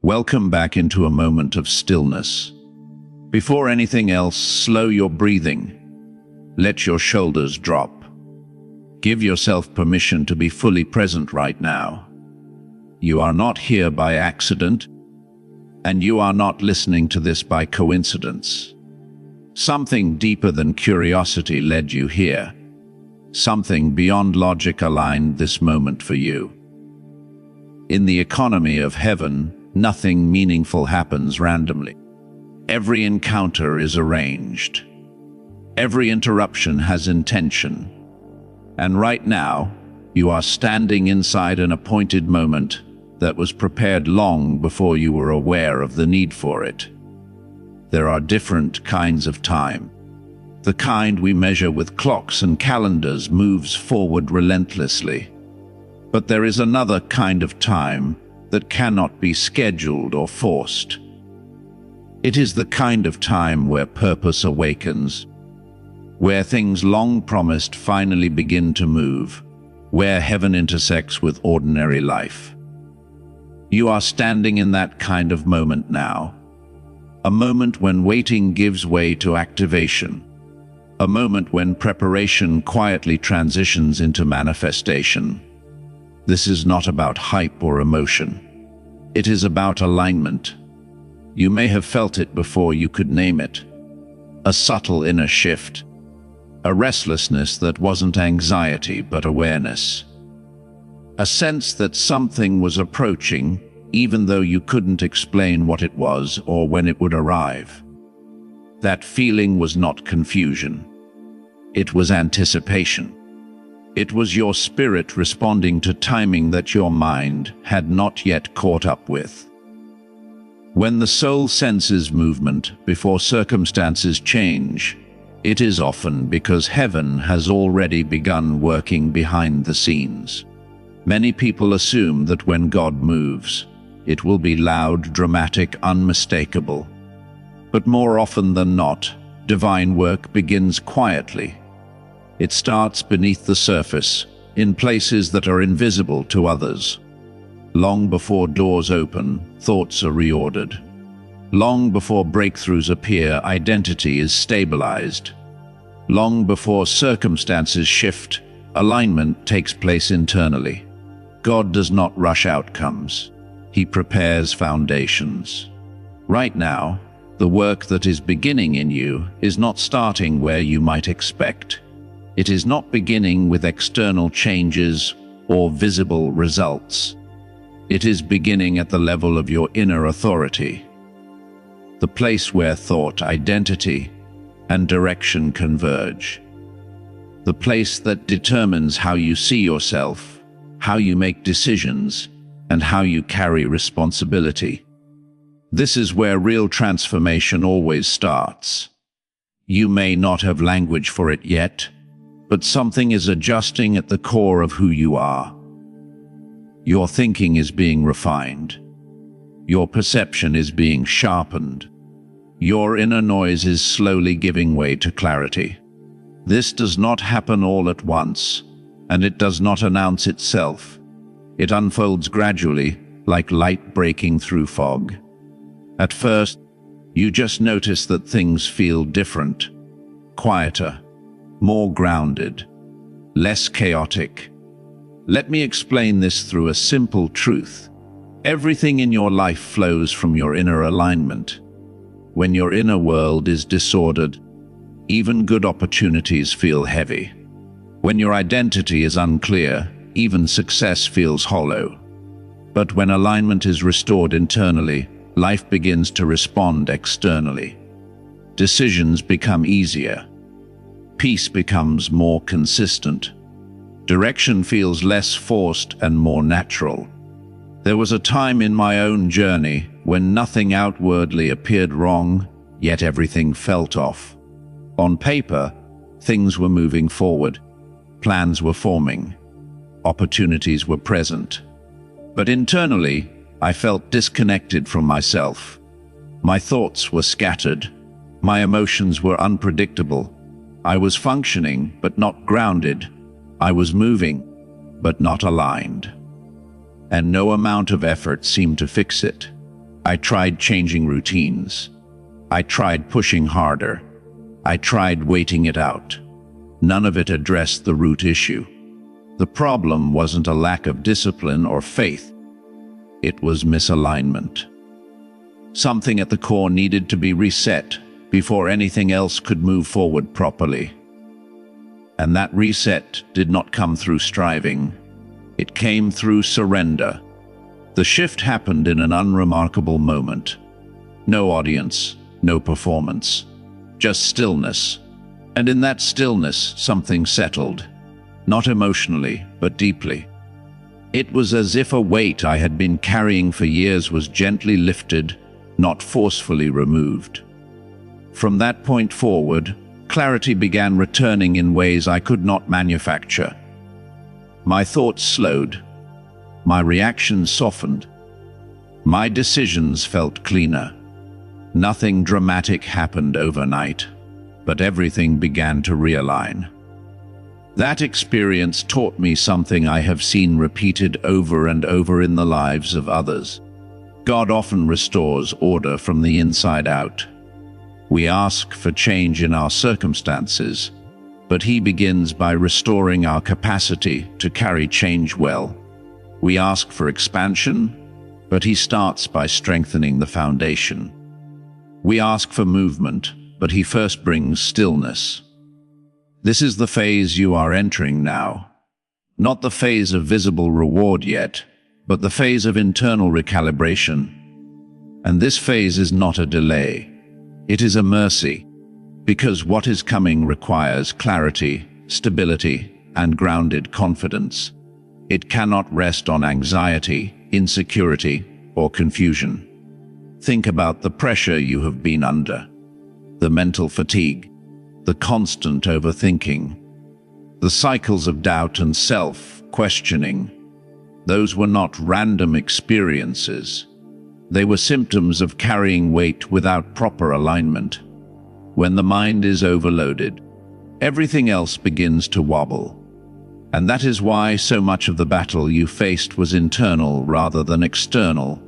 Welcome back into a moment of stillness. Before anything else, slow your breathing. Let your shoulders drop. Give yourself permission to be fully present right now. You are not here by accident, and you are not listening to this by coincidence. Something deeper than curiosity led you here. Something beyond logic aligned this moment for you. In the economy of heaven, nothing meaningful happens randomly. Every encounter is arranged. Every interruption has intention. And right now, you are standing inside an appointed moment that was prepared long before you were aware of the need for it. There are different kinds of time. The kind we measure with clocks and calendars moves forward relentlessly. But there is another kind of time that cannot be scheduled or forced. It is the kind of time where purpose awakens, where things long promised finally begin to move, where heaven intersects with ordinary life. You are standing in that kind of moment now, a moment when waiting gives way to activation, a moment when preparation quietly transitions into manifestation. This is not about hype or emotion. It is about alignment. You may have felt it before you could name it. A subtle inner shift. A restlessness that wasn't anxiety but awareness. A sense that something was approaching, even though you couldn't explain what it was or when it would arrive. That feeling was not confusion. It was anticipation. It was your spirit responding to timing that your mind had not yet caught up with. When the soul senses movement before circumstances change, it is often because heaven has already begun working behind the scenes. Many people assume that when God moves, it will be loud, dramatic, unmistakable. But more often than not, divine work begins quietly. It starts beneath the surface, in places that are invisible to others. Long before doors open, thoughts are reordered. Long before breakthroughs appear, identity is stabilized. Long before circumstances shift, alignment takes place internally. God does not rush outcomes. He prepares foundations. Right now, the work that is beginning in you is not starting where you might expect. It is not beginning with external changes or visible results. It is beginning at the level of your inner authority, the place where thought, identity, and direction converge, the place that determines how you see yourself, how you make decisions, and how you carry responsibility. This is where real transformation always starts. You may not have language for it yet, but something is adjusting at the core of who you are. Your thinking is being refined. Your perception is being sharpened. Your inner noise is slowly giving way to clarity. This does not happen all at once, and it does not announce itself. It unfolds gradually, like light breaking through fog. At first, you just notice that things feel different, quieter, more grounded, less chaotic. Let me explain this through a simple truth. Everything in your life flows from your inner alignment. When your inner world is disordered, even good opportunities feel heavy. When your identity is unclear, even success feels hollow. But when alignment is restored internally, life begins to respond externally. Decisions become easier. Peace becomes more consistent. Direction feels less forced and more natural. There was a time in my own journey when nothing outwardly appeared wrong, yet everything felt off. On paper, things were moving forward. Plans were forming. Opportunities were present. But internally, I felt disconnected from myself. My thoughts were scattered. My emotions were unpredictable. I was functioning, but not grounded. I was moving, but not aligned. And no amount of effort seemed to fix it. I tried changing routines. I tried pushing harder. I tried waiting it out. None of it addressed the root issue. The problem wasn't a lack of discipline or faith. It was misalignment. Something at the core needed to be reset before anything else could move forward properly. And that reset did not come through striving. It came through surrender. The shift happened in an unremarkable moment. No audience, no performance, just stillness. And in that stillness, something settled. Not emotionally, but deeply. It was as if a weight I had been carrying for years was gently lifted, not forcefully removed. From that point forward, clarity began returning in ways I could not manufacture. My thoughts slowed. My reactions softened. My decisions felt cleaner. Nothing dramatic happened overnight, but everything began to realign. That experience taught me something I have seen repeated over and over in the lives of others. God often restores order from the inside out. We ask for change in our circumstances, but He begins by restoring our capacity to carry change well. We ask for expansion, but He starts by strengthening the foundation. We ask for movement, but He first brings stillness. This is the phase you are entering now. Not the phase of visible reward yet, but the phase of internal recalibration. And this phase is not a delay. It is a mercy, because what is coming requires clarity, stability, and grounded confidence. It cannot rest on anxiety, insecurity, or confusion. Think about the pressure you have been under, the mental fatigue, the constant overthinking, the cycles of doubt and self-questioning. Those were not random experiences. They were symptoms of carrying weight without proper alignment. When the mind is overloaded, everything else begins to wobble. And that is why so much of the battle you faced was internal rather than external.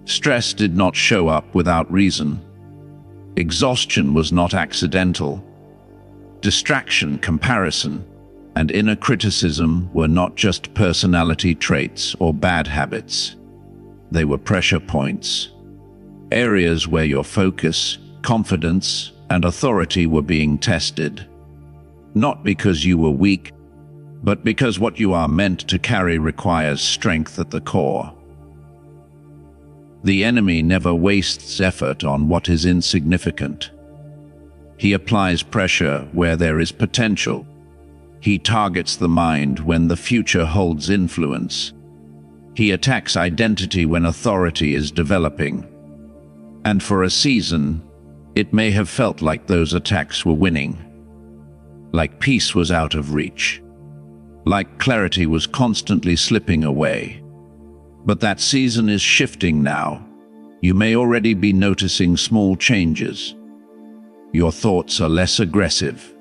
Stress did not show up without reason. Exhaustion was not accidental. Distraction, comparison, and inner criticism were not just personality traits or bad habits. They were pressure points, areas where your focus, confidence, and authority were being tested. Not because you were weak, but because what you are meant to carry requires strength at the core. The enemy never wastes effort on what is insignificant. He applies pressure where there is potential. He targets the mind when the future holds influence. He attacks identity when authority is developing. And for a season, it may have felt like those attacks were winning. Like peace was out of reach. Like clarity was constantly slipping away. But that season is shifting now. You may already be noticing small changes. Your thoughts are less aggressive.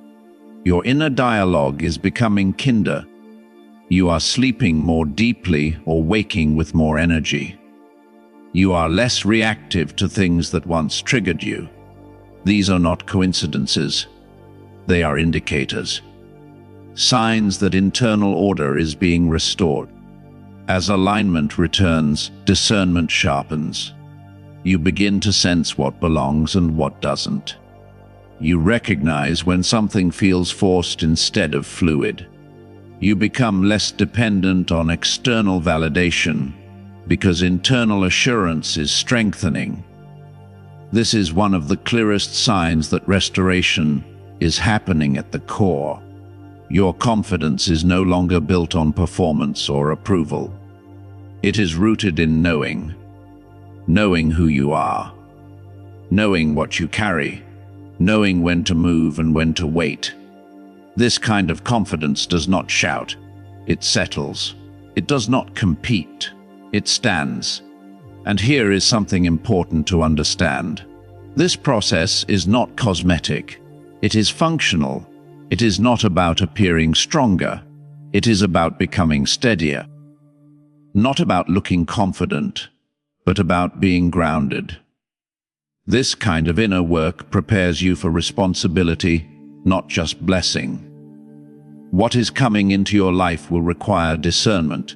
Your inner dialogue is becoming kinder. You are sleeping more deeply or waking with more energy. You are less reactive to things that once triggered you. These are not coincidences. They are indicators. Signs that internal order is being restored. As alignment returns, discernment sharpens. You begin to sense what belongs and what doesn't. You recognize when something feels forced instead of fluid. You become less dependent on external validation because internal assurance is strengthening. This is one of the clearest signs that restoration is happening at the core. Your confidence is no longer built on performance or approval. It is rooted in knowing. Knowing who you are. Knowing what you carry. Knowing when to move and when to wait. This kind of confidence does not shout. It settles. It does not compete. It stands. And here is something important to understand. This process is not cosmetic. It is functional. It is not about appearing stronger. It is about becoming steadier. Not about looking confident, but about being grounded. This kind of inner work prepares you for responsibility, not just blessing. What is coming into your life will require discernment.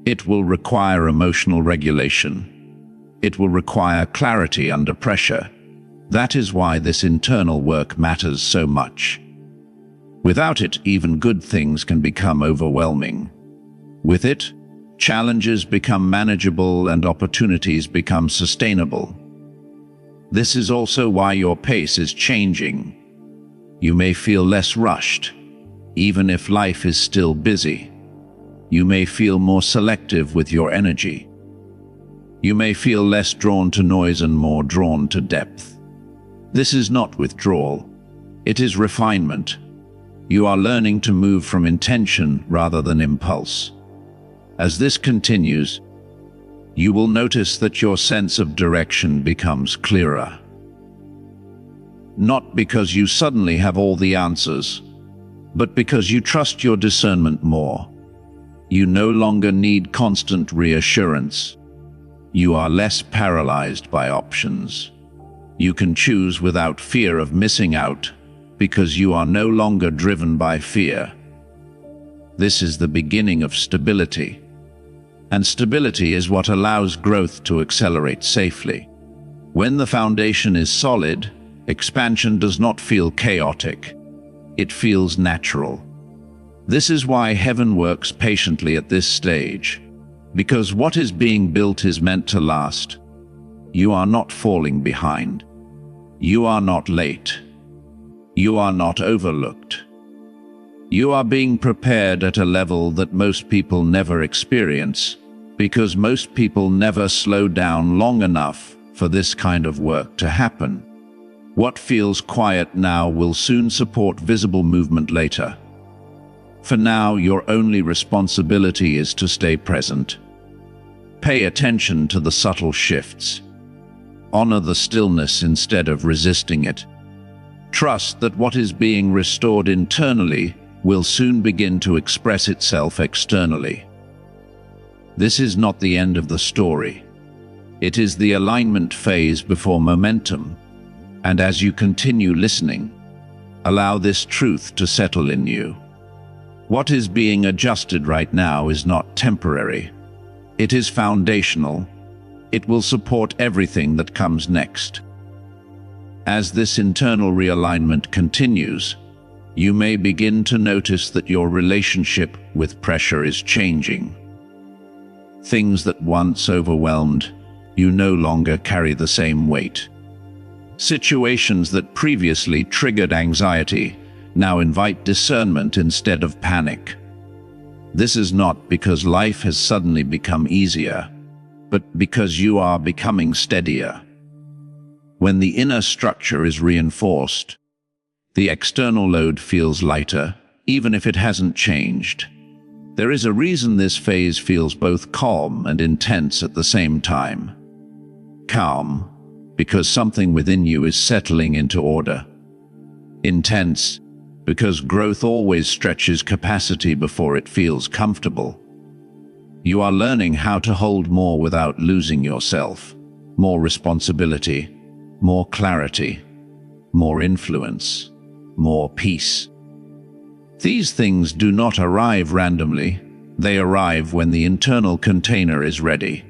It will require emotional regulation. It will require clarity under pressure. That is why this internal work matters so much. Without it, even good things can become overwhelming. With it, challenges become manageable and opportunities become sustainable. This is also why your pace is changing. You may feel less rushed, even if life is still busy. You may feel more selective with your energy. You may feel less drawn to noise and more drawn to depth. This is not withdrawal. It is refinement. You are learning to move from intention rather than impulse. As this continues, you will notice that your sense of direction becomes clearer. Not because you suddenly have all the answers, but because you trust your discernment more. You no longer need constant reassurance. You are less paralyzed by options. You can choose without fear of missing out, because you are no longer driven by fear. This is the beginning of stability. And stability is what allows growth to accelerate safely. When the foundation is solid, expansion does not feel chaotic. It feels natural. This is why heaven works patiently at this stage, because what is being built is meant to last. You are not falling behind. You are not late. You are not overlooked. You are being prepared at a level that most people never experience, because most people never slow down long enough for this kind of work to happen. What feels quiet now will soon support visible movement later. For now, your only responsibility is to stay present. Pay attention to the subtle shifts. Honor the stillness instead of resisting it. Trust that what is being restored internally will soon begin to express itself externally. This is not the end of the story. It is the alignment phase before momentum. And as you continue listening, allow this truth to settle in you. What is being adjusted right now is not temporary. It is foundational. It will support everything that comes next. As this internal realignment continues, you may begin to notice that your relationship with pressure is changing. Things that once overwhelmed you no longer carry the same weight. Situations that previously triggered anxiety now invite discernment instead of panic. This is not because life has suddenly become easier, but because you are becoming steadier. When the inner structure is reinforced, the external load feels lighter, even if it hasn't changed. There is a reason this phase feels both calm and intense at the same time. Calm, because something within you is settling into order. Intense, because growth always stretches capacity before it feels comfortable. You are learning how to hold more without losing yourself. More responsibility, more clarity, more influence, more peace. These things do not arrive randomly. They arrive when the internal container is ready.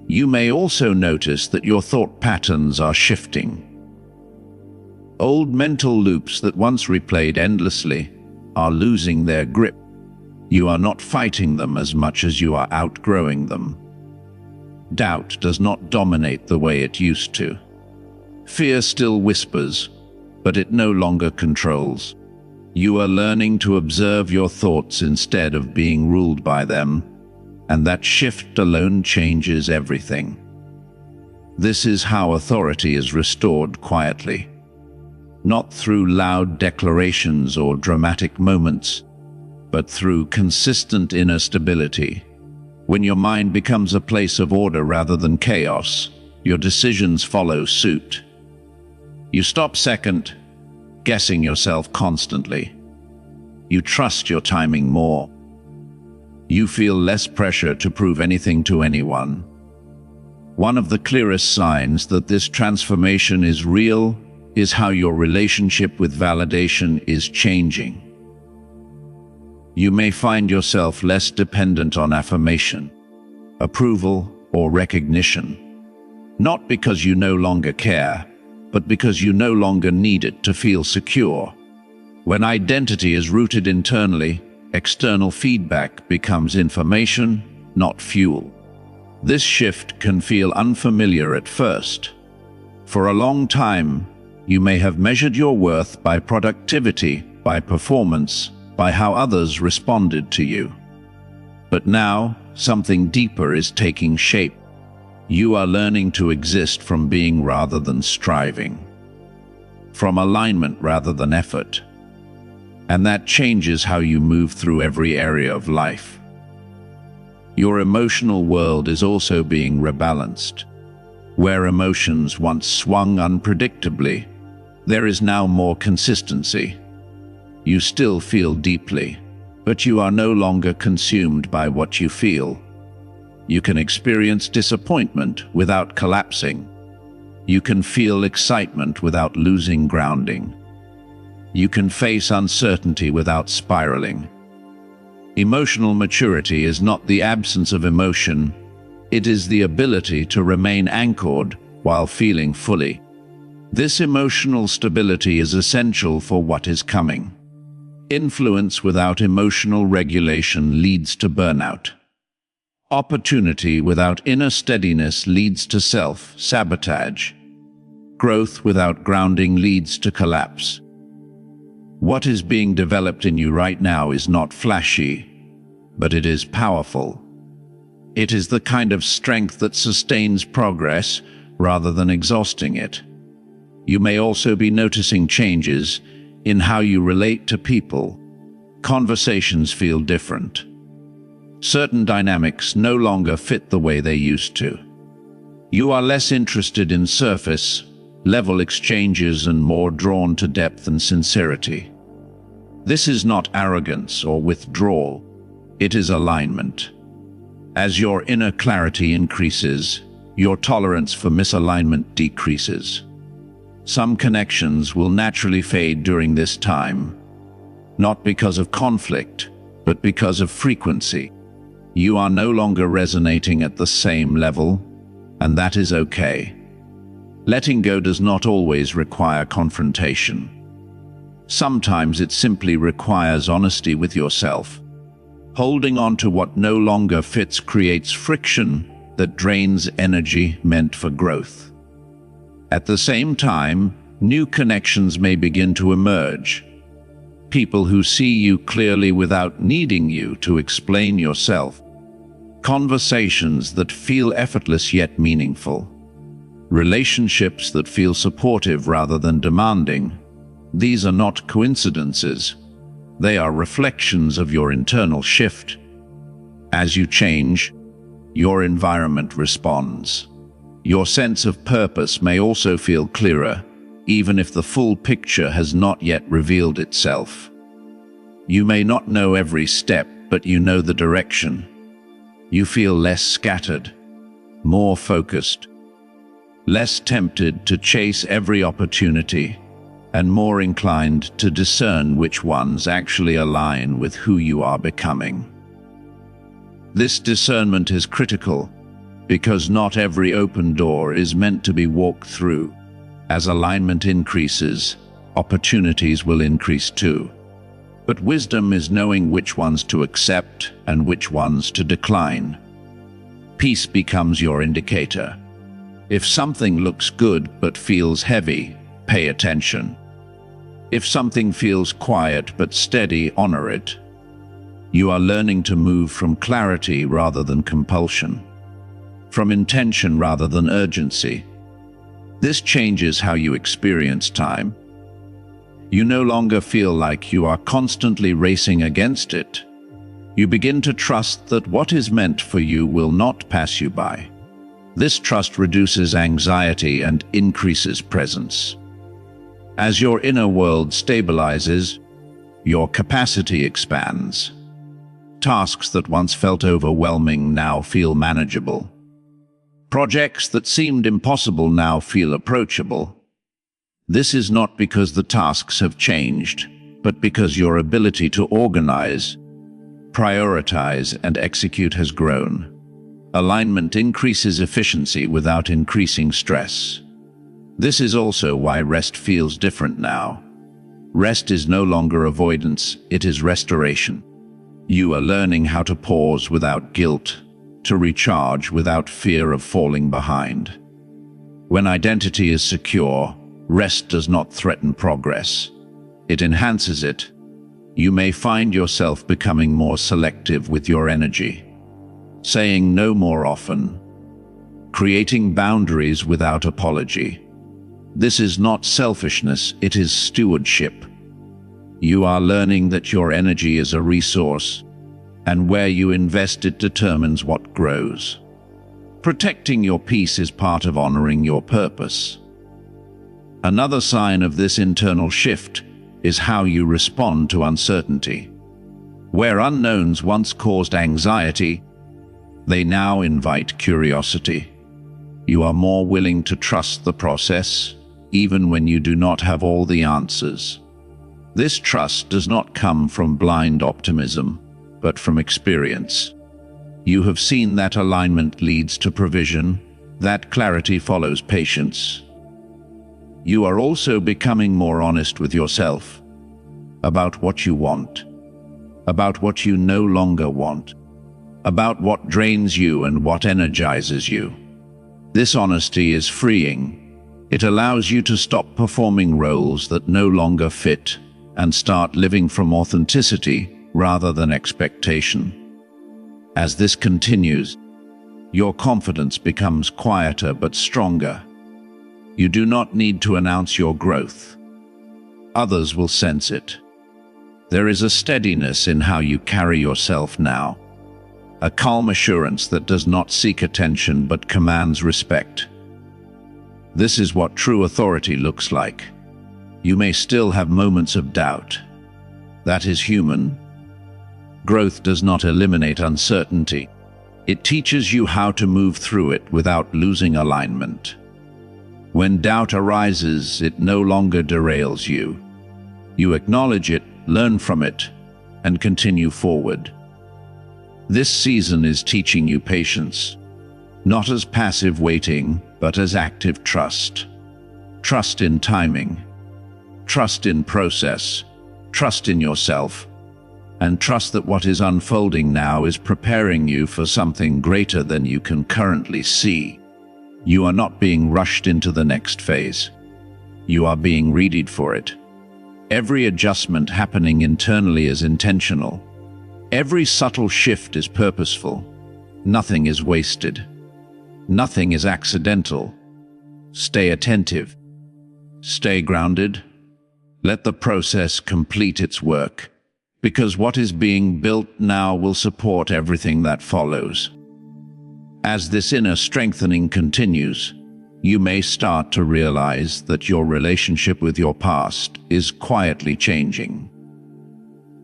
You may also notice that your thought patterns are shifting. Old mental loops that once replayed endlessly are losing their grip. You are not fighting them as much as you are outgrowing them. Doubt does not dominate the way it used to. Fear still whispers, but it no longer controls. You are learning to observe your thoughts instead of being ruled by them, and that shift alone changes everything. This is how authority is restored quietly. Not through loud declarations or dramatic moments, but through consistent inner stability. When your mind becomes a place of order rather than chaos, your decisions follow suit. You stop second guessing yourself constantly. You trust your timing more. You feel less pressure to prove anything to anyone. One of the clearest signs that this transformation is real is how your relationship with validation is changing. You may find yourself less dependent on affirmation, approval, or recognition, not because you no longer care, but because you no longer need it to feel secure. When identity is rooted internally, external feedback becomes information, not fuel. This shift can feel unfamiliar at first. For a long time, you may have measured your worth by productivity, by performance, by how others responded to you. But now, something deeper is taking shape. You are learning to exist from being rather than striving, from alignment rather than effort. And that changes how you move through every area of life. Your emotional world is also being rebalanced. Where emotions once swung unpredictably, there is now more consistency. You still feel deeply, but you are no longer consumed by what you feel. You can experience disappointment without collapsing. You can feel excitement without losing grounding. You can face uncertainty without spiraling. Emotional maturity is not the absence of emotion, it is the ability to remain anchored while feeling fully. This emotional stability is essential for what is coming. Influence without emotional regulation leads to burnout. Opportunity without inner steadiness leads to self-sabotage. Growth without grounding leads to collapse. What is being developed in you right now is not flashy, but it is powerful. It is the kind of strength that sustains progress rather than exhausting it. You may also be noticing changes in how you relate to people. Conversations feel different. Certain dynamics no longer fit the way they used to. You are less interested in surface-level exchanges and more drawn to depth and sincerity. This is not arrogance or withdrawal, it is alignment. As your inner clarity increases, your tolerance for misalignment decreases. Some connections will naturally fade during this time, not because of conflict, but because of frequency. You are no longer resonating at the same level, and that is okay. Letting go does not always require confrontation. Sometimes it simply requires honesty with yourself. Holding on to what no longer fits creates friction that drains energy meant for growth. At the same time, new connections may begin to emerge. People who see you clearly without needing you to explain yourself. Conversations that feel effortless yet meaningful. Relationships that feel supportive rather than demanding. These are not coincidences. They are reflections of your internal shift. As you change, your environment responds. Your sense of purpose may also feel clearer, even if the full picture has not yet revealed itself. You may not know every step, but you know the direction. You feel less scattered, more focused, less tempted to chase every opportunity, and more inclined to discern which ones actually align with who you are becoming. This discernment is critical, because not every open door is meant to be walked through. As alignment increases, opportunities will increase too. But wisdom is knowing which ones to accept and which ones to decline. Peace becomes your indicator. If something looks good but feels heavy, pay attention. If something feels quiet but steady, honor it. You are learning to move from clarity rather than compulsion, from intention rather than urgency. This changes how you experience time. You no longer feel like you are constantly racing against it. You begin to trust that what is meant for you will not pass you by. This trust reduces anxiety and increases presence. As your inner world stabilizes, your capacity expands. Tasks that once felt overwhelming now feel manageable. Projects that seemed impossible now feel approachable. This is not because the tasks have changed, but because your ability to organize, prioritize, and execute has grown. Alignment increases efficiency without increasing stress. This is also why rest feels different now. Rest is no longer avoidance, it is restoration. You are learning how to pause without guilt, to recharge without fear of falling behind. When identity is secure, rest does not threaten progress. It enhances it. You may find yourself becoming more selective with your energy, saying no more often, creating boundaries without apology. This is not selfishness, it is stewardship. You are learning that your energy is a resource, and where you invest it determines what grows. Protecting your peace is part of honoring your purpose. Another sign of this internal shift is how you respond to uncertainty. Where unknowns once caused anxiety, they now invite curiosity. You are more willing to trust the process, even when you do not have all the answers. This trust does not come from blind optimism, but from experience. You have seen that alignment leads to provision, that clarity follows patience. You are also becoming more honest with yourself about what you want, about what you no longer want, about what drains you and what energizes you. This honesty is freeing. It allows you to stop performing roles that no longer fit and start living from authenticity rather than expectation. As this continues, your confidence becomes quieter but stronger. You do not need to announce your growth. Others will sense it. There is a steadiness in how you carry yourself now, a calm assurance that does not seek attention but commands respect. This is what true authority looks like. You may still have moments of doubt. That is human. Growth does not eliminate uncertainty. It teaches you how to move through it without losing alignment. When doubt arises, it no longer derails you. You acknowledge it, learn from it, and continue forward. This season is teaching you patience, not as passive waiting, but as active trust. Trust in timing, trust in process, trust in yourself, and trust that what is unfolding now is preparing you for something greater than you can currently see. You are not being rushed into the next phase. You are being readied for it. Every adjustment happening internally is intentional. Every subtle shift is purposeful. Nothing is wasted. Nothing is accidental. Stay attentive. Stay grounded. Let the process complete its work, because what is being built now will support everything that follows. As this inner strengthening continues, you may start to realize that your relationship with your past is quietly changing.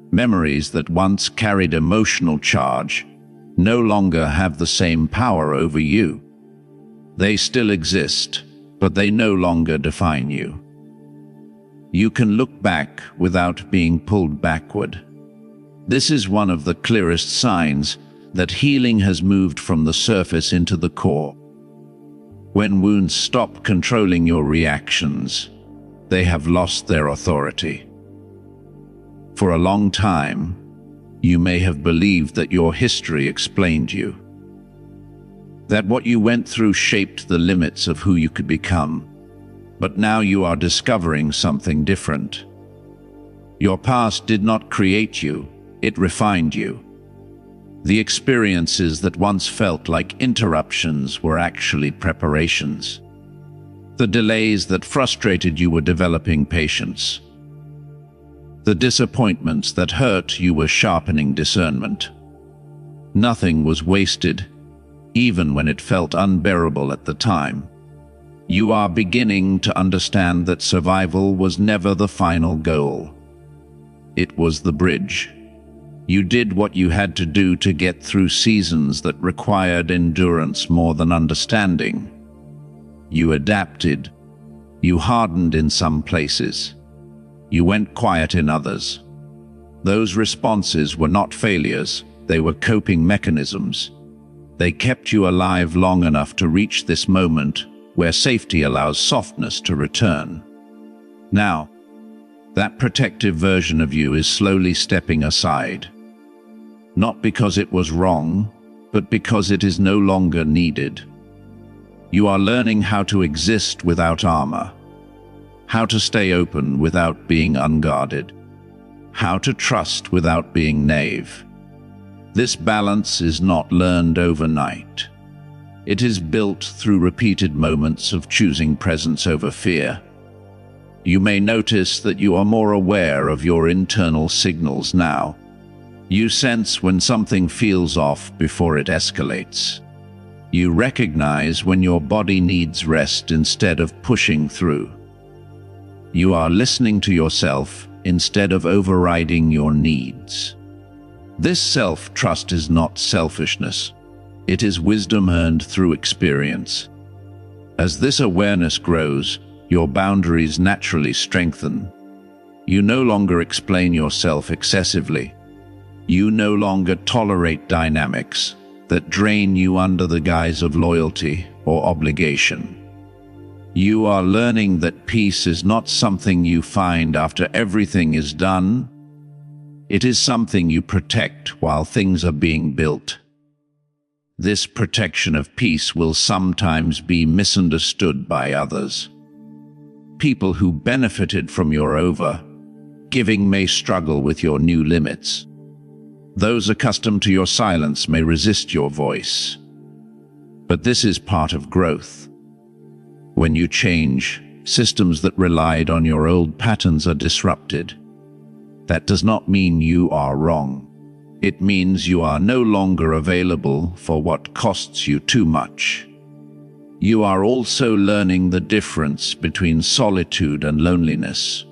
Memories that once carried emotional charge no longer have the same power over you. They still exist, but they no longer define you. You can look back without being pulled backward. This is one of the clearest signs that healing has moved from the surface into the core. When wounds stop controlling your reactions, they have lost their authority. For a long time, you may have believed that your history explained you, that what you went through shaped the limits of who you could become. But now you are discovering something different. Your past did not create you, it refined you. The experiences that once felt like interruptions were actually preparations. The delays that frustrated you were developing patience. The disappointments that hurt you were sharpening discernment. Nothing was wasted, even when it felt unbearable at the time. You are beginning to understand that survival was never the final goal. It was the bridge. You did what you had to do to get through seasons that required endurance more than understanding. You adapted. You hardened in some places. You went quiet in others. Those responses were not failures, they were coping mechanisms. They kept you alive long enough to reach this moment where safety allows softness to return. Now, that protective version of you is slowly stepping aside. Not because it was wrong, but because it is no longer needed. You are learning how to exist without armor, how to stay open without being unguarded, how to trust without being naive. This balance is not learned overnight. It is built through repeated moments of choosing presence over fear. You may notice that you are more aware of your internal signals now. You sense when something feels off before it escalates. You recognize when your body needs rest instead of pushing through. You are listening to yourself instead of overriding your needs. This self-trust is not selfishness. It is wisdom earned through experience. As this awareness grows, your boundaries naturally strengthen. You no longer explain yourself excessively. You no longer tolerate dynamics that drain you under the guise of loyalty or obligation. You are learning that peace is not something you find after everything is done. It is something you protect while things are being built. This protection of peace will sometimes be misunderstood by others. People who benefited from your over-giving may struggle with your new limits. Those accustomed to your silence may resist your voice. But this is part of growth. When you change, systems that relied on your old patterns are disrupted. That does not mean you are wrong. It means you are no longer available for what costs you too much. You are also learning the difference between solitude and loneliness.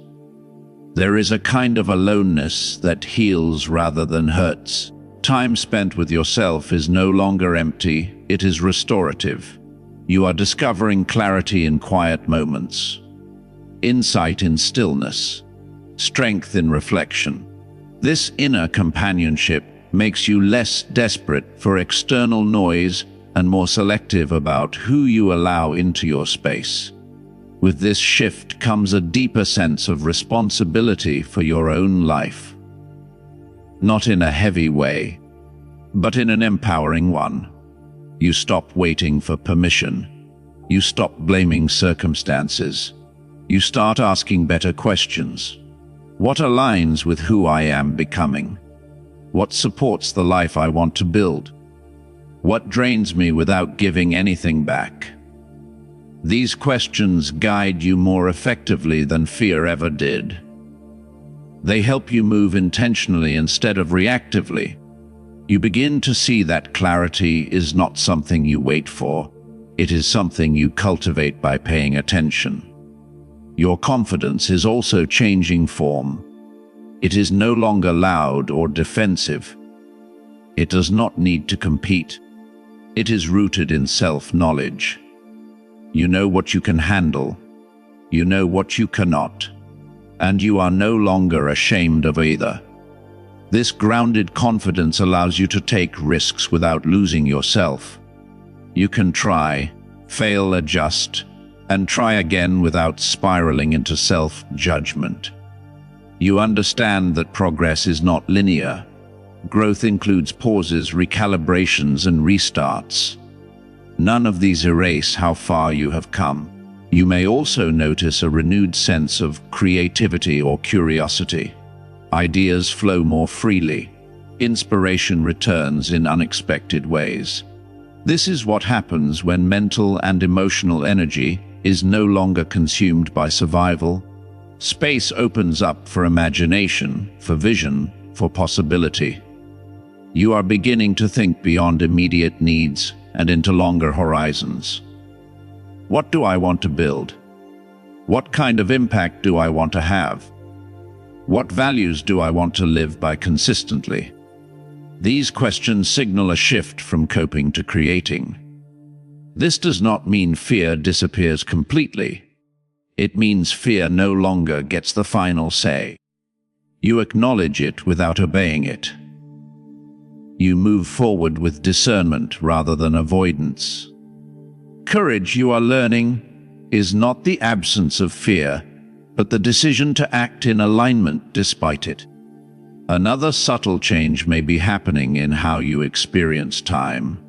There is a kind of aloneness that heals rather than hurts. Time spent with yourself is no longer empty, it is restorative. You are discovering clarity in quiet moments, insight in stillness, strength in reflection. This inner companionship makes you less desperate for external noise and more selective about who you allow into your space. With this shift comes a deeper sense of responsibility for your own life. Not in a heavy way, but in an empowering one. You stop waiting for permission. You stop blaming circumstances. You start asking better questions. What aligns with who I am becoming? What supports the life I want to build? What drains me without giving anything back? These questions guide you more effectively than fear ever did. They help you move intentionally instead of reactively. You begin to see that clarity is not something you wait for. It is something you cultivate by paying attention. Your confidence is also changing form. It is no longer loud or defensive. It does not need to compete. It is rooted in self-knowledge. You know what you can handle. You know what you cannot. And you are no longer ashamed of either. This grounded confidence allows you to take risks without losing yourself. You can try, fail, adjust, and try again without spiraling into self-judgment. You understand that progress is not linear. Growth includes pauses, recalibrations, and restarts. None of these erase how far you have come. You may also notice a renewed sense of creativity or curiosity. Ideas flow more freely. Inspiration returns in unexpected ways. This is what happens when mental and emotional energy is no longer consumed by survival. Space opens up for imagination, for vision, for possibility. You are beginning to think beyond immediate needs and into longer horizons. What do I want to build? What kind of impact do I want to have? What values do I want to live by consistently? These questions signal a shift from coping to creating. This does not mean fear disappears completely. It means fear no longer gets the final say. You acknowledge it without obeying it. You move forward with discernment rather than avoidance. Courage, you are learning, is not the absence of fear, but the decision to act in alignment despite it. Another subtle change may be happening in how you experience time.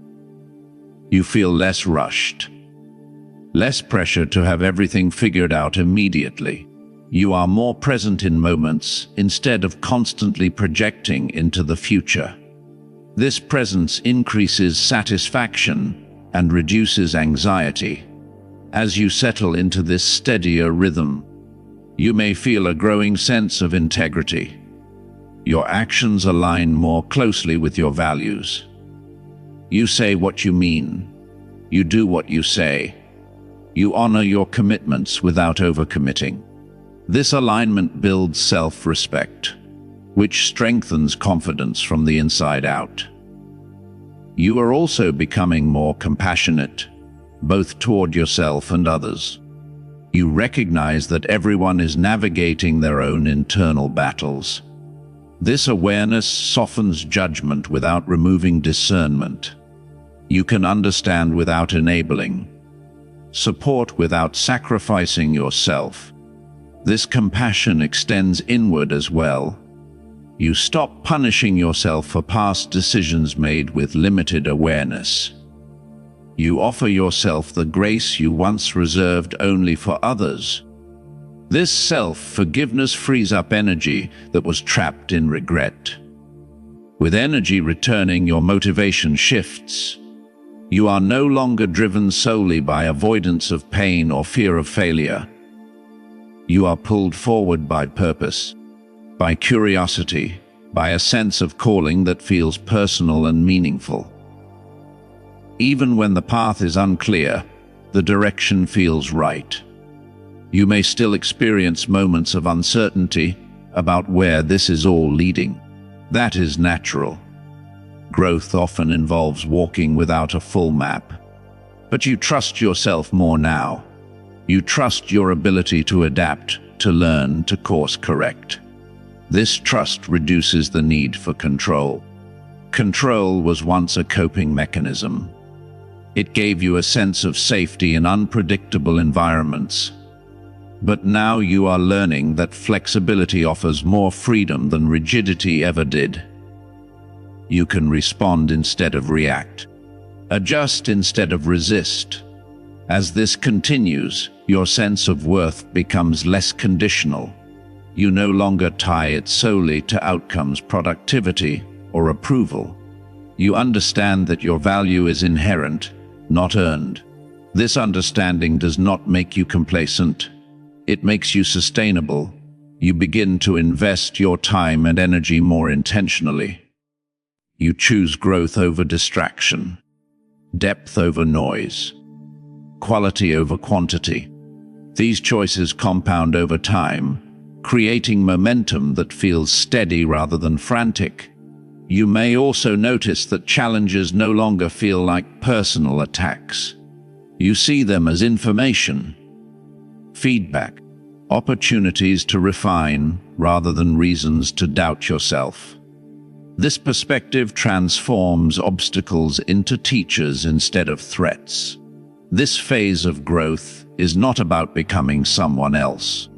You feel less rushed, less pressure to have everything figured out immediately. You are more present in moments instead of constantly projecting into the future. This presence increases satisfaction and reduces anxiety. As you settle into this steadier rhythm, you may feel a growing sense of integrity. Your actions align more closely with your values. You say what you mean. You do what you say. You honor your commitments without overcommitting. This alignment builds self-respect, which strengthens confidence from the inside out. You are also becoming more compassionate, both toward yourself and others. You recognize that everyone is navigating their own internal battles. This awareness softens judgment without removing discernment. You can understand without enabling, support without sacrificing yourself. This compassion extends inward as well. You stop punishing yourself for past decisions made with limited awareness. You offer yourself the grace you once reserved only for others. This self-forgiveness frees up energy that was trapped in regret. With energy returning, your motivation shifts. You are no longer driven solely by avoidance of pain or fear of failure. You are pulled forward by purpose, by curiosity, by a sense of calling that feels personal and meaningful. Even when the path is unclear, the direction feels right. You may still experience moments of uncertainty about where this is all leading. That is natural. Growth often involves walking without a full map. But you trust yourself more now. You trust your ability to adapt, to learn, to course correct. This trust reduces the need for control. Control was once a coping mechanism. It gave you a sense of safety in unpredictable environments. But now you are learning that flexibility offers more freedom than rigidity ever did. You can respond instead of react, adjust instead of resist. As this continues, your sense of worth becomes less conditional. You no longer tie it solely to outcomes, productivity, or approval. You understand that your value is inherent, not earned. This understanding does not make you complacent. It makes you sustainable. You begin to invest your time and energy more intentionally. You choose growth over distraction, depth over noise, quality over quantity. These choices compound over time, creating momentum that feels steady rather than frantic. You may also notice that challenges no longer feel like personal attacks. You see them as information, feedback, opportunities to refine rather than reasons to doubt yourself. This perspective transforms obstacles into teachers instead of threats. This phase of growth is not about becoming someone else.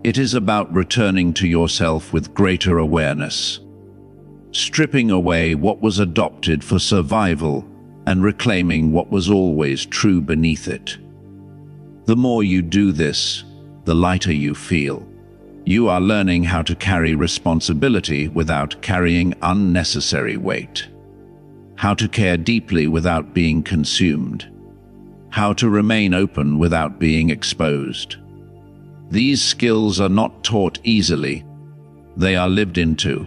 It is about returning to yourself with greater awareness, stripping away what was adopted for survival and reclaiming what was always true beneath it. The more you do this, the lighter you feel. You are learning how to carry responsibility without carrying unnecessary weight, how to care deeply without being consumed, how to remain open without being exposed. These skills are not taught easily. They are lived into.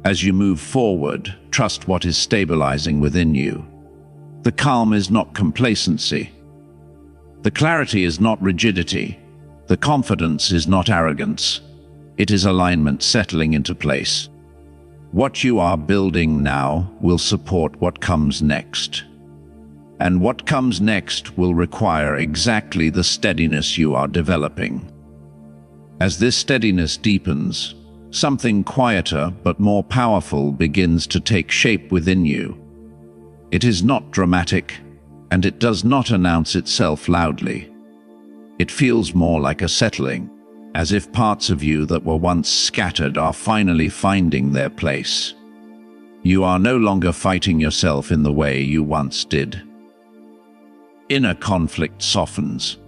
As you move forward, trust what is stabilizing within you. The calm is not complacency. The clarity is not rigidity. The confidence is not arrogance. It is alignment settling into place. What you are building now will support what comes next. And what comes next will require exactly the steadiness you are developing. As this steadiness deepens, something quieter but more powerful begins to take shape within you. It is not dramatic, and it does not announce itself loudly. It feels more like a settling, as if parts of you that were once scattered are finally finding their place. You are no longer fighting yourself in the way you once did. Inner conflict softens.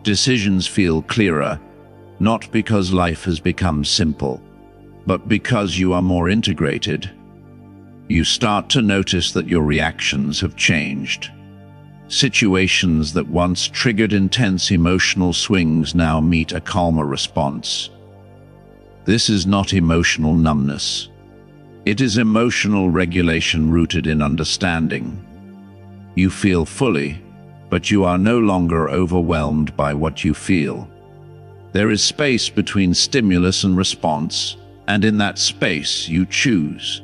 Decisions feel clearer, not because life has become simple, but because you are more integrated. You start to notice that your reactions have changed. Situations that once triggered intense emotional swings now meet a calmer response. This is not emotional numbness. It is emotional regulation rooted in understanding. You feel fully, but you are no longer overwhelmed by what you feel. There is space between stimulus and response, and in that space you choose.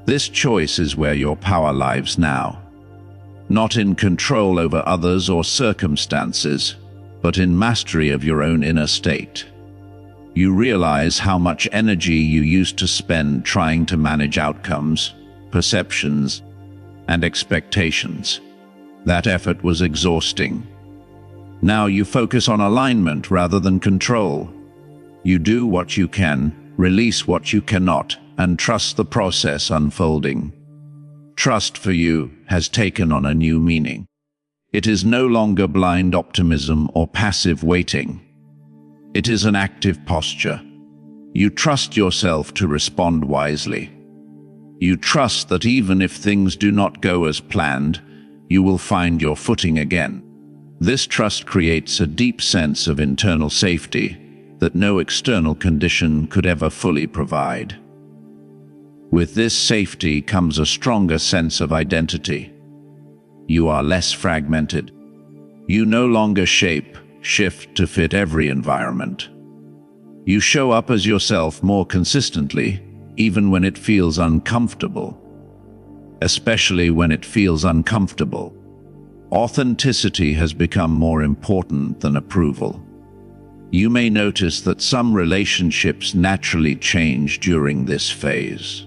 This choice is where your power lies now. Not in control over others or circumstances, but in mastery of your own inner state. You realize how much energy you used to spend trying to manage outcomes, perceptions, and expectations. That effort was exhausting. Now you focus on alignment rather than control. You do what you can, release what you cannot, and trust the process unfolding. Trust for you has taken on a new meaning. It is no longer blind optimism or passive waiting. It is an active posture. You trust yourself to respond wisely. You trust that even if things do not go as planned, you will find your footing again. This trust creates a deep sense of internal safety that no external condition could ever fully provide. With this safety comes a stronger sense of identity. You are less fragmented. You no longer shift to fit every environment. You show up as yourself more consistently, even when it feels uncomfortable. Especially when it feels uncomfortable. Authenticity has become more important than approval. You may notice that some relationships naturally change during this phase.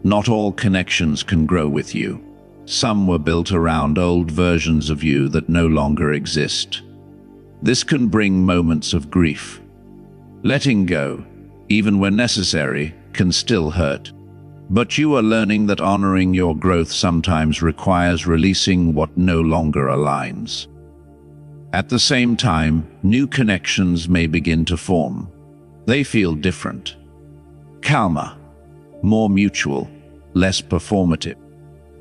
Not all connections can grow with you. Some were built around old versions of you that no longer exist. This can bring moments of grief. Letting go, even when necessary, can still hurt. But you are learning that honoring your growth sometimes requires releasing what no longer aligns. At the same time, new connections may begin to form. They feel different. Calmer, more mutual, less performative.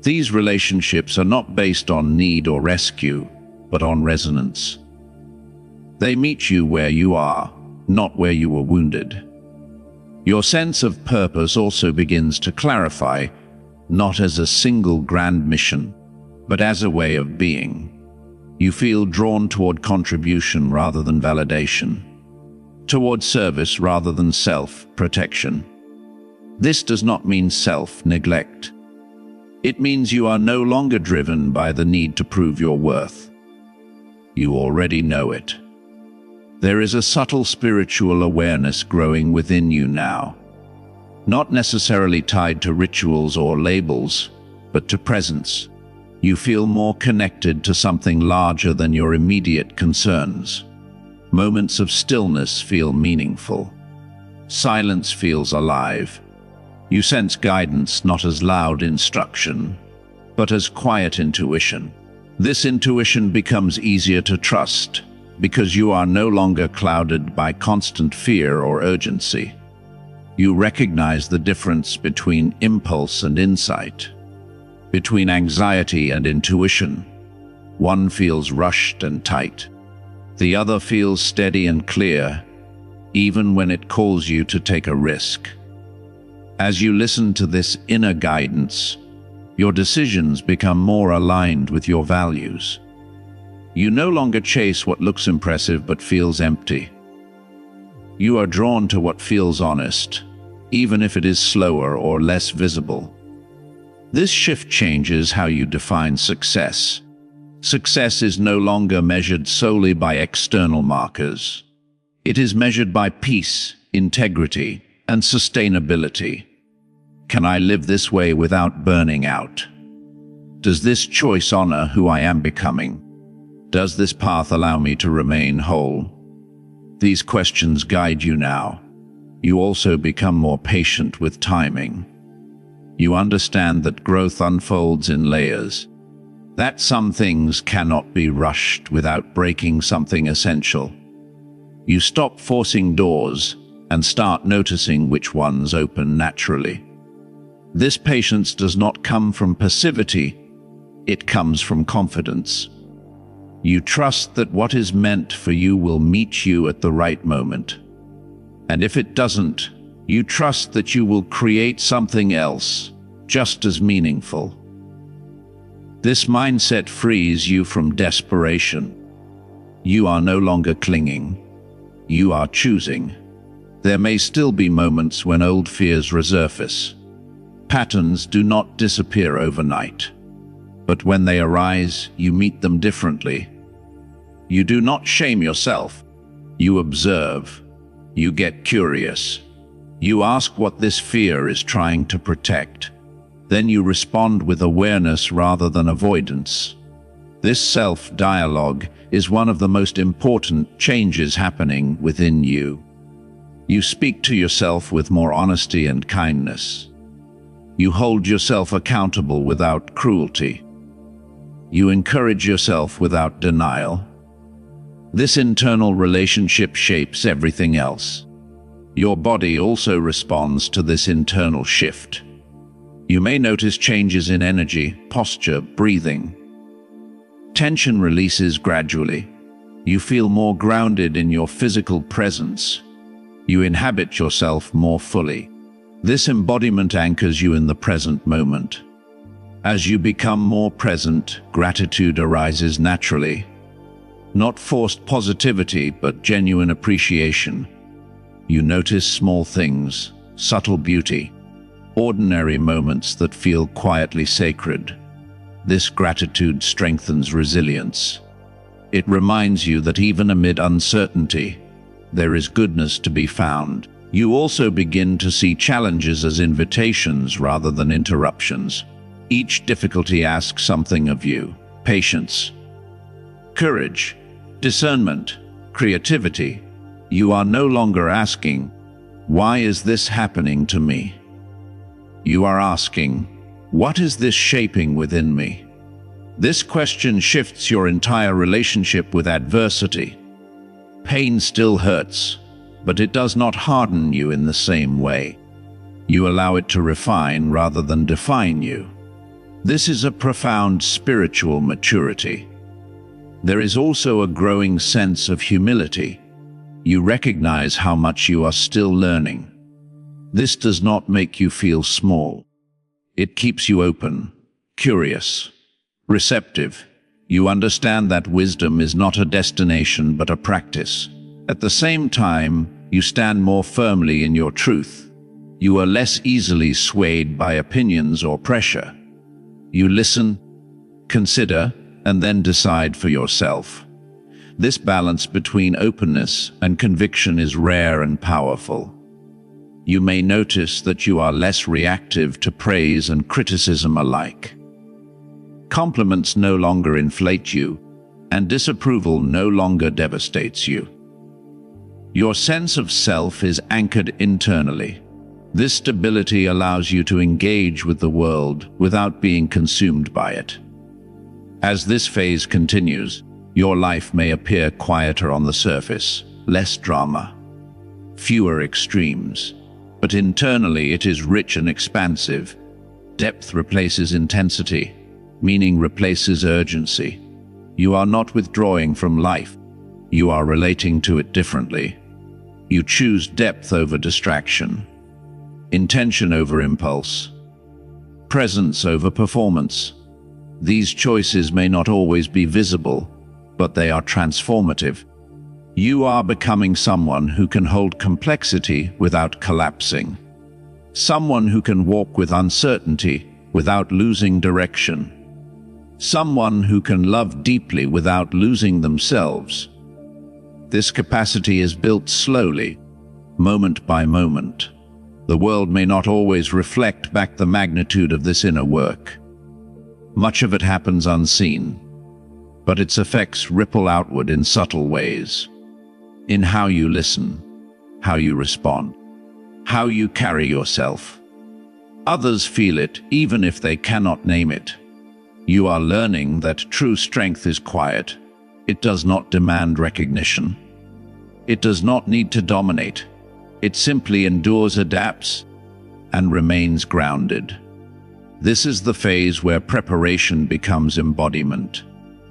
These relationships are not based on need or rescue, but on resonance. They meet you where you are, not where you were wounded. Your sense of purpose also begins to clarify, not as a single grand mission, but as a way of being. You feel drawn toward contribution rather than validation, toward service rather than self-protection. This does not mean self-neglect. It means you are no longer driven by the need to prove your worth. You already know it. There is a subtle spiritual awareness growing within you now, not necessarily tied to rituals or labels, but to presence. You feel more connected to something larger than your immediate concerns. Moments of stillness feel meaningful. Silence feels alive. You sense guidance not as loud instruction, but as quiet intuition. This intuition becomes easier to trust because you are no longer clouded by constant fear or urgency. You recognize the difference between impulse and insight, between anxiety and intuition. One feels rushed and tight. The other feels steady and clear, even when it calls you to take a risk. As you listen to this inner guidance, your decisions become more aligned with your values. You no longer chase what looks impressive but feels empty. You are drawn to what feels honest, even if it is slower or less visible. This shift changes how you define success. Success is no longer measured solely by external markers. It is measured by peace, integrity, and sustainability. Can I live this way without burning out? Does this choice honor who I am becoming? Does this path allow me to remain whole? These questions guide you now. You also become more patient with timing. You understand that growth unfolds in layers, that some things cannot be rushed without breaking something essential. You stop forcing doors and start noticing which ones open naturally. This patience does not come from passivity, it comes from confidence. You trust that what is meant for you will meet you at the right moment. And if it doesn't, you trust that you will create something else, just as meaningful. This mindset frees you from desperation. You are no longer clinging. You are choosing. There may still be moments when old fears resurface. Patterns do not disappear overnight. But when they arise, you meet them differently. You do not shame yourself. You observe. You get curious. You ask what this fear is trying to protect. Then you respond with awareness rather than avoidance. This self-dialogue is one of the most important changes happening within you. You speak to yourself with more honesty and kindness. You hold yourself accountable without cruelty. You encourage yourself without denial. This internal relationship shapes everything else. Your body also responds to this internal shift. You may notice changes in energy, posture, breathing. Tension releases gradually. You feel more grounded in your physical presence. You inhabit yourself more fully. This embodiment anchors you in the present moment. As you become more present, gratitude arises naturally. Not forced positivity, but genuine appreciation. You notice small things, subtle beauty, ordinary moments that feel quietly sacred. This gratitude strengthens resilience. It reminds you that even amid uncertainty, there is goodness to be found. You also begin to see challenges as invitations rather than interruptions. Each difficulty asks something of you: patience, courage, discernment, creativity. You are no longer asking, "Why is this happening to me?" You are asking, "What is this shaping within me?" This question shifts your entire relationship with adversity. Pain still hurts, but it does not harden you in the same way. You allow it to refine rather than define you. This is a profound spiritual maturity. There is also a growing sense of humility. You recognize how much you are still learning. This does not make you feel small. It keeps you open, curious, receptive. You understand that wisdom is not a destination but a practice. At the same time, you stand more firmly in your truth. You are less easily swayed by opinions or pressure. You listen, consider, and then decide for yourself. This balance between openness and conviction is rare and powerful. You may notice that you are less reactive to praise and criticism alike. Compliments no longer inflate you, and disapproval no longer devastates you. Your sense of self is anchored internally. This stability allows you to engage with the world without being consumed by it. As this phase continues, your life may appear quieter on the surface, less drama, fewer extremes, but internally it is rich and expansive. Depth replaces intensity, meaning replaces urgency. You are not withdrawing from life, you are relating to it differently. You choose depth over distraction, intention over impulse, presence over performance. These choices may not always be visible, but they are transformative. You are becoming someone who can hold complexity without collapsing. Someone who can walk with uncertainty without losing direction. Someone who can love deeply without losing themselves. This capacity is built slowly, moment by moment. The world may not always reflect back the magnitude of this inner work. Much of it happens unseen, but its effects ripple outward in subtle ways. In how you listen, how you respond, how you carry yourself. Others feel it even if they cannot name it. You are learning that true strength is quiet. It does not demand recognition. It does not need to dominate. It simply endures, adapts, and remains grounded. This is the phase where preparation becomes embodiment,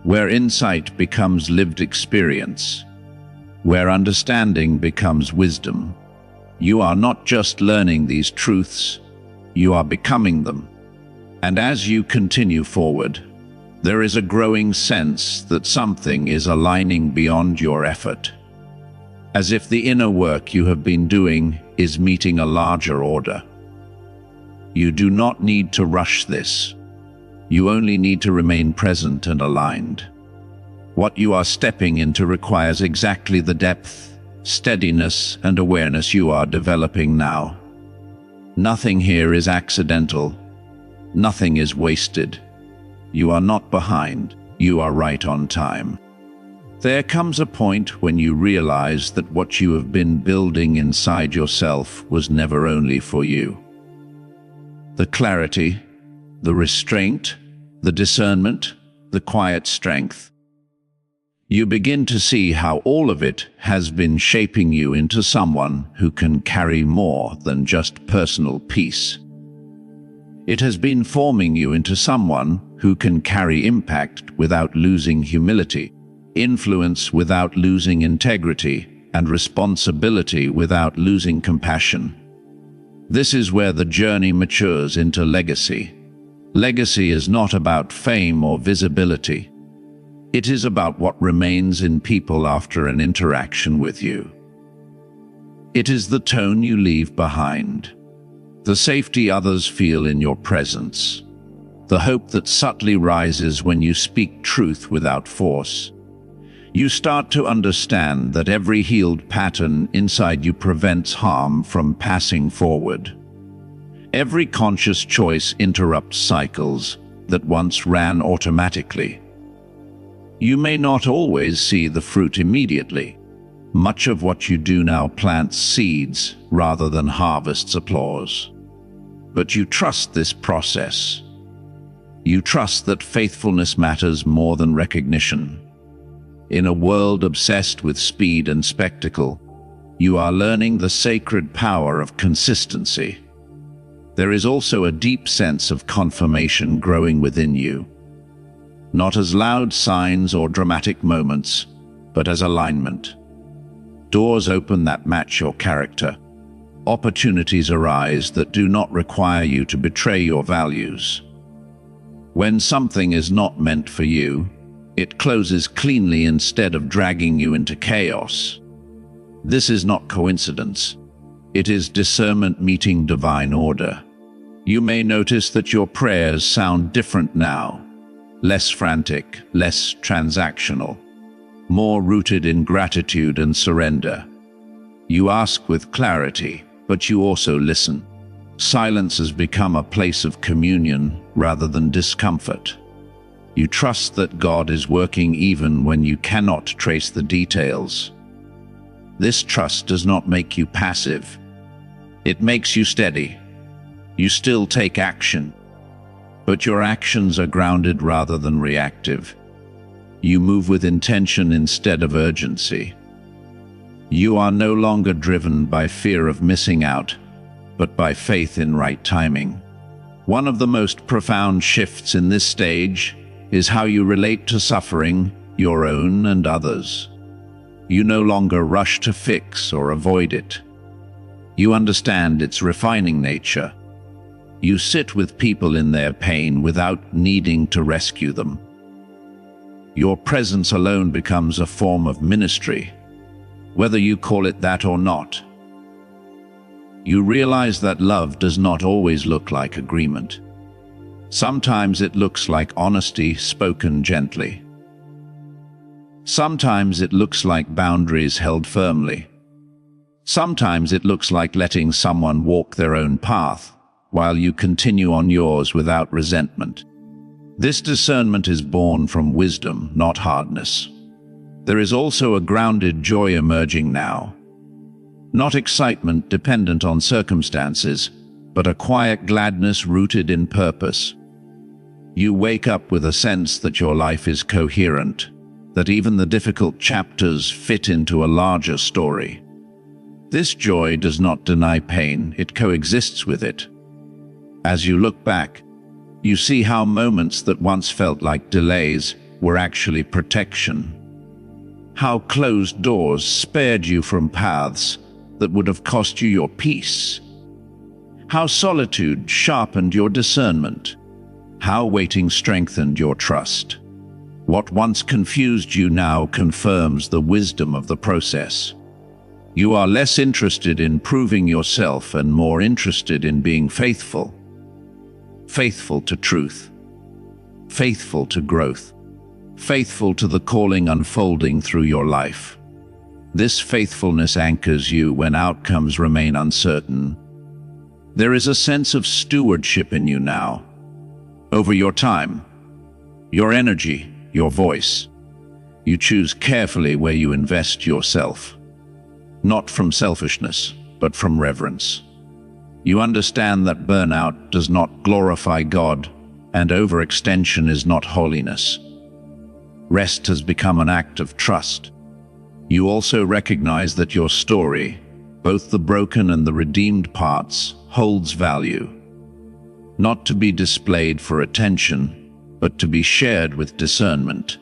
where insight becomes lived experience, where understanding becomes wisdom. You are not just learning these truths, you are becoming them. And as you continue forward, there is a growing sense that something is aligning beyond your effort, as if the inner work you have been doing is meeting a larger order. You do not need to rush this. You only need to remain present and aligned. What you are stepping into requires exactly the depth, steadiness, and awareness you are developing now. Nothing here is accidental. Nothing is wasted. You are not behind. You are right on time. There comes a point when you realize that what you have been building inside yourself was never only for you. The clarity, the restraint, the discernment, the quiet strength. You begin to see how all of it has been shaping you into someone who can carry more than just personal peace. It has been forming you into someone who can carry impact without losing humility, influence without losing integrity, and responsibility without losing compassion. This is where the journey matures into legacy. Legacy is not about fame or visibility. It is about what remains in people after an interaction with you. It is the tone you leave behind, the safety others feel in your presence, the hope that subtly rises when you speak truth without force. You start to understand that every healed pattern inside you prevents harm from passing forward. Every conscious choice interrupts cycles that once ran automatically. You may not always see the fruit immediately. Much of what you do now plants seeds rather than harvests applause. But you trust this process. You trust that faithfulness matters more than recognition. In a world obsessed with speed and spectacle, you are learning the sacred power of consistency. There is also a deep sense of confirmation growing within you, not as loud signs or dramatic moments, but as alignment. Doors open that match your character. Opportunities arise that do not require you to betray your values. When something is not meant for you, it closes cleanly instead of dragging you into chaos. This is not coincidence. It is discernment meeting divine order. You may notice that your prayers sound different now, less frantic, less transactional, more rooted in gratitude and surrender. You ask with clarity, but you also listen. Silence has become a place of communion rather than discomfort. You trust that God is working even when you cannot trace the details. This trust does not make you passive. It makes you steady. You still take action, but your actions are grounded rather than reactive. You move with intention instead of urgency. You are no longer driven by fear of missing out, but by faith in right timing. One of the most profound shifts in this stage is how you relate to suffering, your own and others. You no longer rush to fix or avoid it. You understand its refining nature. You sit with people in their pain without needing to rescue them. Your presence alone becomes a form of ministry, whether you call it that or not. You realize that love does not always look like agreement. Sometimes it looks like honesty spoken gently. Sometimes it looks like boundaries held firmly. Sometimes it looks like letting someone walk their own path while you continue on yours without resentment. This discernment is born from wisdom, not hardness. There is also a grounded joy emerging now. Not excitement dependent on circumstances, but a quiet gladness rooted in purpose. You wake up with a sense that your life is coherent, that even the difficult chapters fit into a larger story. This joy does not deny pain, it coexists with it. As you look back, you see how moments that once felt like delays were actually protection. How closed doors spared you from paths that would have cost you your peace. How solitude sharpened your discernment. How waiting strengthened your trust. What once confused you now confirms the wisdom of the process. You are less interested in proving yourself and more interested in being faithful. Faithful to truth. Faithful to growth. Faithful to the calling unfolding through your life. This faithfulness anchors you when outcomes remain uncertain. There is a sense of stewardship in you now, over your time, your energy, your voice. You choose carefully where you invest yourself, not from selfishness, but from reverence. You understand that burnout does not glorify God, and overextension is not holiness. Rest has become an act of trust. You also recognize that your story, both the broken and the redeemed parts, holds value. Not to be displayed for attention, but to be shared with discernment.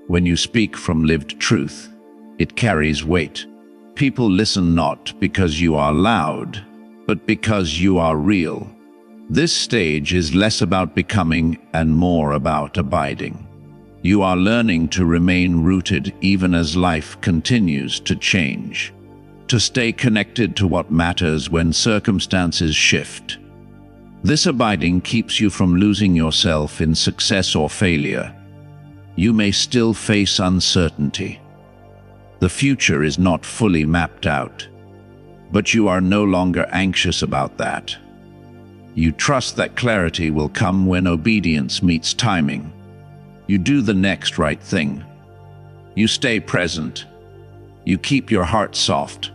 When you speak from lived truth, it carries weight. People listen not because you are loud, but because you are real. This stage is less about becoming and more about abiding. You are learning to remain rooted even as life continues to change, to stay connected to what matters when circumstances shift. This abiding keeps you from losing yourself in success or failure. You may still face uncertainty. The future is not fully mapped out, but you are no longer anxious about that. You trust that clarity will come when obedience meets timing. You do the next right thing. You stay present. You keep your heart soft.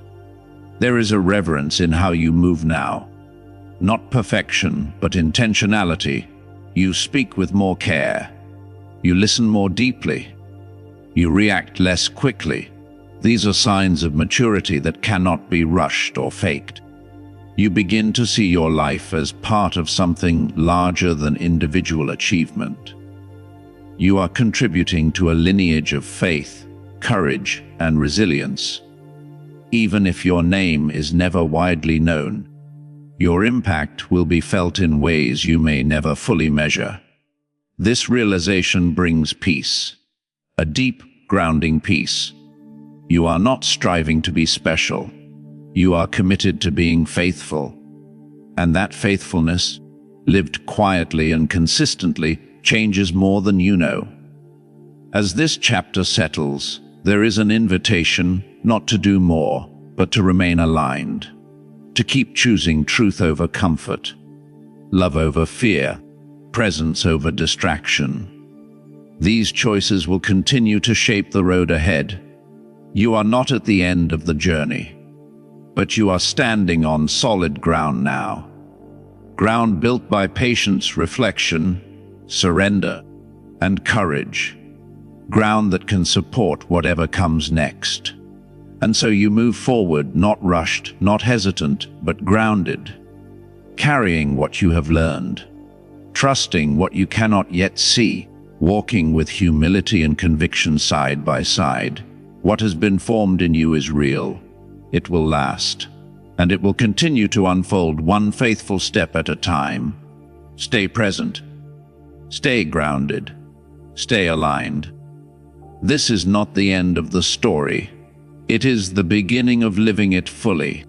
There is a reverence in how you move now. Not perfection, but intentionality. You speak with more care. You listen more deeply. You react less quickly. These are signs of maturity that cannot be rushed or faked. You begin to see your life as part of something larger than individual achievement. You are contributing to a lineage of faith, courage, and resilience. Even if your name is never widely known, your impact will be felt in ways you may never fully measure. This realization brings peace, a deep, grounding peace. You are not striving to be special. You are committed to being faithful. And that faithfulness, lived quietly and consistently, changes more than you know. As this chapter settles, there is an invitation not to do more, but to remain aligned, to keep choosing truth over comfort, love over fear, presence over distraction. These choices will continue to shape the road ahead. You are not at the end of the journey, but you are standing on solid ground now. Ground built by patience, reflection, surrender, and courage. Ground that can support whatever comes next. And so you move forward, not rushed, not hesitant, but grounded, carrying what you have learned, trusting what you cannot yet see, walking with humility and conviction side by side. What has been formed in you is real. It will last, and it will continue to unfold one faithful step at a time. Stay present. Stay grounded. Stay aligned. This is not the end of the story. It is the beginning of living it fully.